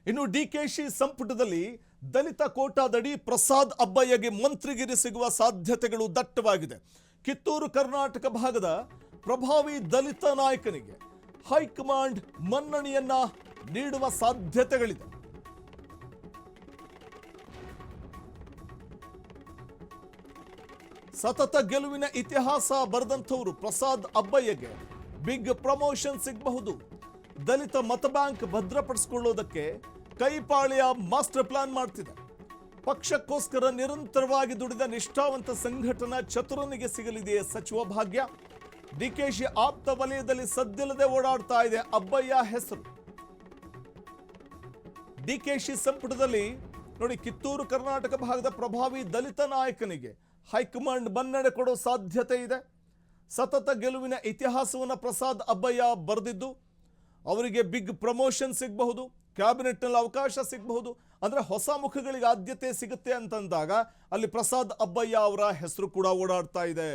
ಇನ್ನು ಡಿಕೆಶಿ ಸಂಪುಟದಲ್ಲಿ ದಲಿತ ಕೋಟಾದಡಿ ಪ್ರಸಾದ್ ಅಬ್ಬಯ್ಯಗೆ ಮಂತ್ರಿಗಿರಿ ಸಿಗುವ ಸಾಧ್ಯತೆಗಳು ದಟ್ಟವಾಗಿದೆ. ಕಿತ್ತೂರು ಕರ್ನಾಟಕ ಭಾಗದ ಪ್ರಭಾವಿ ದಲಿತ ನಾಯಕನಿಗೆ ಹೈಕಮಾಂಡ್ ಮನ್ನಣೆಯನ್ನ ನೀಡುವ ಸಾಧ್ಯತೆಗಳಿದೆ. ಸತತ ಗೆಲುವಿನ ಇತಿಹಾಸ ಬರೆದಂಥವರು ಪ್ರಸಾದ್ ಅಬ್ಬಯ್ಯಗೆ ಬಿಗ್ ಪ್ರಮೋಷನ್ ಸಿಗಬಹುದು. ದಲಿತ ಮತ ಬ್ಯಾಂಕ್ ಭದ್ರಪಡಿಸಿಕೊಳ್ಳೋದಕ್ಕೆ ಕೈಪಾಳ್ಯ ಮಾಸ್ಟರ್ ಪ್ಲಾನ್ ಮಾಡ್ತಿದೆ. ಪಕ್ಷಕ್ಕೋಸ್ಕರ ನಿರಂತರವಾಗಿ ದುಡಿದ ನಿಷ್ಠಾವಂತ ಸಂಘಟನಾ ಚತುರನಿಗೆ ಸಿಗಲಿದೆ ಸಚಿವ ಭಾಗ್ಯ. ಡಿಕೆಶಿ ಆಪ್ತ ವಲಯದಲ್ಲಿ ಸದ್ದಿಲ್ಲದೆ ಓಡಾಡ್ತಾ ಇದೆ ಅಬ್ಬಯ್ಯ ಹೆಸರು. ಡಿಕೆಶಿ ಸಂಪುಟದಲ್ಲಿ ನೋಡಿ, ಕಿತ್ತೂರು ಕರ್ನಾಟಕ ಭಾಗದ ಪ್ರಭಾವಿ ದಲಿತ ನಾಯಕನಿಗೆ ಹೈಕಮಾಂಡ್ ಮನ್ನಣೆ ಕೊಡೋ ಸಾಧ್ಯತೆ ಇದೆ. ಸತತ ಗೆಲುವಿನ ಇತಿಹಾಸವನ್ನು ಪ್ರಸಾದ್ ಅಬ್ಬಯ್ಯ ಬರೆದಿದ್ದು ಅವರಿಗೆ ಬಿಗ್ ಪ್ರಮೋಷನ್ ಸಿಗಬಹುದು, ಕ್ಯಾಬಿನೆಟ್ನಲ್ಲಿ ಅವಕಾಶ ಸಿಗಬಹುದು. ಅಂದರೆ ಹೊಸ ಮುಖಗಳಿಗೆ ಆದ್ಯತೆ ಸಿಗುತ್ತೆ ಅಂತಂದಾಗ ಅಲ್ಲಿ ಪ್ರಸಾದ್ ಅಬ್ಬಯ್ಯ ಅವರ ಹೆಸರು ಕೂಡ ಓಡಾಡ್ತಾ ಇದೆ.